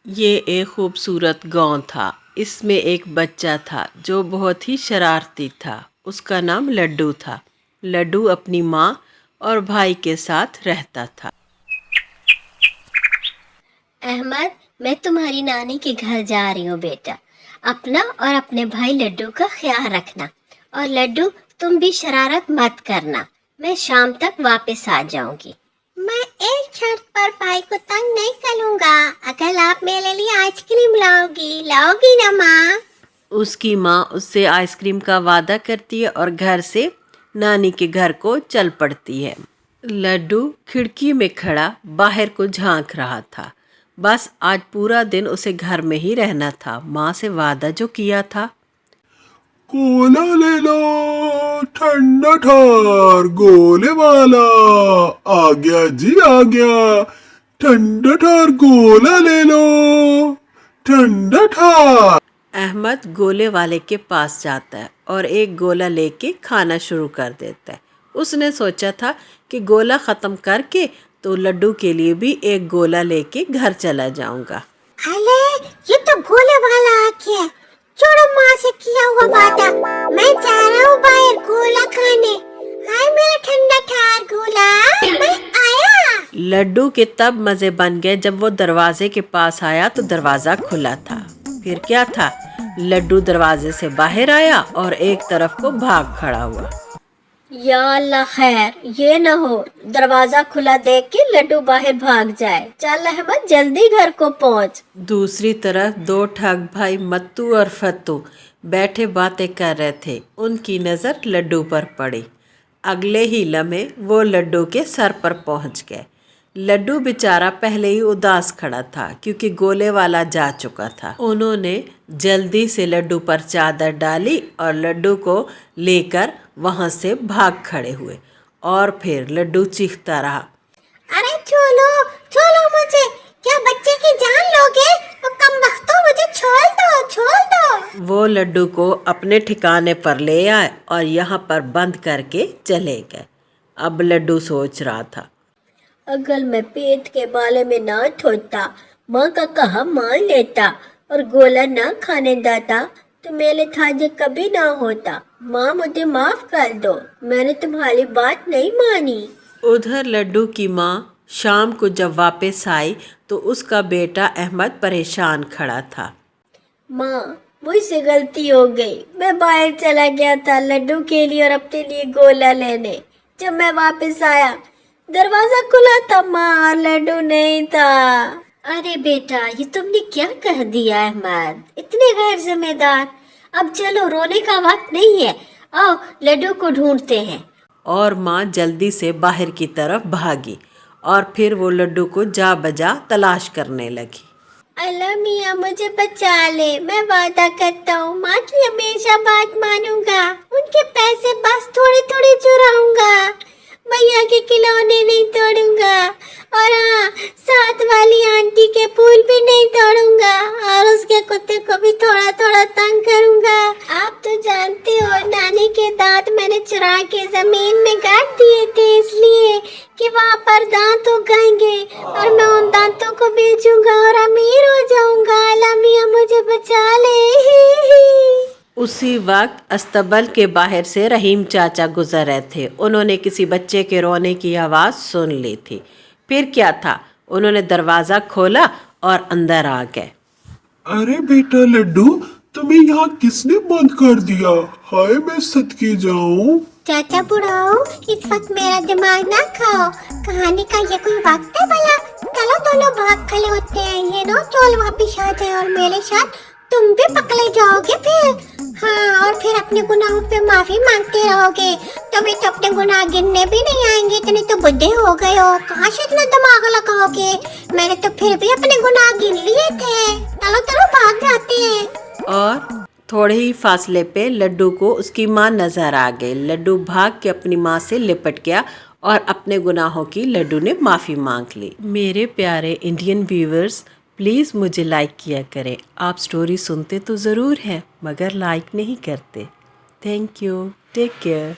یہ ایک خوبصورت گاؤں تھا۔ اس میں ایک بچہ تھا جو بہت ہی شرارتی تھا۔ اس کا نام لڈو تھا۔ لڈو اپنی ماں اور بھائی کے ساتھ رہتا تھا۔ احمد، میں تمہاری نانی کے گھر جا رہی ہوں بیٹا۔ اپنا اور اپنے بھائی لڈو کا خیال رکھنا، اور لڈو تم بھی شرارت مت کرنا۔ میں شام تک واپس آ جاؤں گی۔ میں ایک شرط پر بھائی کو تنگ نہیں کروں گا۔ اگر آپ میرے لیے آئس کریم لاؤ گی نا ماں؟ اس کی ماں اس سے آئس کریم کا وعدہ کرتی ہے اور گھر سے نانی کے گھر کو چل پڑتی ہے۔ لڈو کھڑکی میں کھڑا باہر کو جھانک رہا تھا۔ بس آج پورا دن اسے گھر میں ہی رہنا تھا۔ ماں سے وعدہ جو کیا تھا۔ گولا لے لو ٹھنڈا ٹھار گولے والا، آ گیا جی آ گیا، ٹھنڈا ٹھار گولا لے لو ٹھنڈا ٹھار۔ احمد گولے والے کے پاس جاتا ہے اور ایک گولا لے کے کھانا شروع کر دیتا ہے۔ اس نے سوچا تھا کہ گولا ختم کر کے تو لڈو کے لیے بھی ایک گولا لے کے گھر چلا جاؤں گا۔ ارے یہ تو گولے والا آ گیا۔ چھوڑو ماں سے کیا ہوا وعدہ، میں جا رہا ہوں باہر گولا کھانے۔ ہائے میرا ٹھنڈا ٹھار گولا، میں آیا۔ لڈو کے تب مزے بن گئے جب وہ دروازے کے پاس آیا تو دروازہ کھلا تھا۔ پھر کیا تھا، لڈو دروازے سے باہر آیا اور ایک طرف کو بھاگ کھڑا ہوا۔ یا اللہ خیر یہ نہ ہو دروازہ کھلا دیکھ کے لڈو باہر بھاگ جائے۔ چل احمد جلدی گھر کو پہنچ۔ دوسری طرف دو ٹھگ بھائی متو اور فتو بیٹھے باتیں کر رہے تھے۔ ان کی نظر لڈو پر پڑی۔ اگلے ہی لمحے وہ لڈو کے سر پر پہنچ گئے۔ لڈو بیچارہ پہلے ہی اداس کھڑا تھا کیونکہ گولے والا جا چکا تھا۔ انہوں نے جلدی سے لڈو پر چادر ڈالی اور لڈو کو لے کر وہاں سے بھاگ کھڑے ہوئے، اور پھر لڈو چیختا رہا، ارے چھوڑو مجھے، کیا بچے کی جان لوگے؟ کم بختو مجھے چھوڑ دو۔ وہ لڈو کو اپنے ٹھکانے پر لے آئے اور یہاں پر بند کر کے چلے گئے۔ اب لڈو سوچ رہا تھا، اگر میں پیٹ کے بالے میں نہ ٹھوتا، ماں کا کہا مان لیتا اور گولا نہ کھانے دیتا تو میرے تھاجے کبھی نہ ہوتا۔ ماں مجھے معاف کر دو، میں نے تمہاری بات نہیں مانی۔ ادھر لڈو کی ماں شام کو جب واپس آئی تو اس کا بیٹا احمد پریشان کھڑا تھا۔ ماں مجھ سے غلطی ہو گئی، میں باہر چلا گیا تھا لڈو کے لیے اور اپنے لیے گولا لینے۔ جب میں واپس آیا دروازہ کھلا تھا ماں، اور لڈو نہیں تھا۔ ارے بیٹا یہ تم نے کیا کہہ دیا احمد، اتنے غیر ذمہ دار۔ اب چلو رونے کا وقت نہیں ہے، آؤ لڈو کو ڈھونڈتے ہیں۔ اور ماں جلدی سے باہر کی طرف بھاگی اور پھر وہ لڈو کو جا بجا تلاش کرنے لگی۔ اللہ میاں مجھے بچا لے، میں وعدہ کرتا ہوں ماں کی ہمیشہ بات مانوں گا، ان کے پیسے بس تھوڑے تھوڑے چراؤں گا، بھیا کے کھلونے نہیں توڑوں گا، اور ہاں ساتھ والی آنٹی کے پھول بھی نہیں توڑوں گا، اور اس کے کتے کو بھی تھوڑا تھوڑا تنگ کروں گا۔ آپ تو جانتے ہو نانی کے دانت میں نے چرا کے زمین میں گاڑ دیے تھے، اس لیے کہ وہاں پر دانت اگائیں گے اور میں ان دانتوں کو بیچوں گا اور امیر ہو جاؤں گا۔ اللہ میاں مجھے بچا لے۔ اسی وقت استبل کے باہر سے رحیم چاچا گزر رہے تھے۔ انہوں نے کسی بچے کے رونے کی آواز سن لی تھی۔ پھر کیا تھا، انہوں نے دروازہ کھولا اور اندر آ گئے۔ ارے بیٹا لڈو، تمہیں یہاں کس نے بند کر دیا؟ ہائے میں صدقے جاؤں۔ چاچا بڑھاؤ اس وقت میرا دماغ نہ کھاؤ، کہانی کا یہ کوئی وقت ہے بھلا؟ چلو دونوں بھاگ کھڑے ہوتے ہیں، یہ نو چول واپس آ جائے اور میرے ساتھ تم بھی پکڑے جاؤ گے پھر۔ ہاں، اور پھر اپنے گناہوں پہ معافی مانگتے رہو گے، تمہیں تو اپنے گناہ گننے بھی نہیں آئیں گے، اتنے تو بڈھے ہو گئے ہو، کہاں سے اتنا دماغ لگاؤ گے؟ میں نے تو پھر بھی اپنے گناہ گن لیے تھے۔ چلو بھاگ جاتے ہیں۔ اور تھوڑے ہی فاصلے پہ لڈو کو اس کی ماں نظر آ گئی۔ لڈو بھاگ کے اپنی ماں سے لپٹ گیا اور اپنے گناہوں کی لڈو نے معافی مانگ لی۔ میرے پیارے انڈین ویورز، پلیز مجھے لائک کیا کریں۔ آپ سٹوری سنتے تو ضرور ہیں مگر لائک نہیں کرتے۔ Thank you, take care.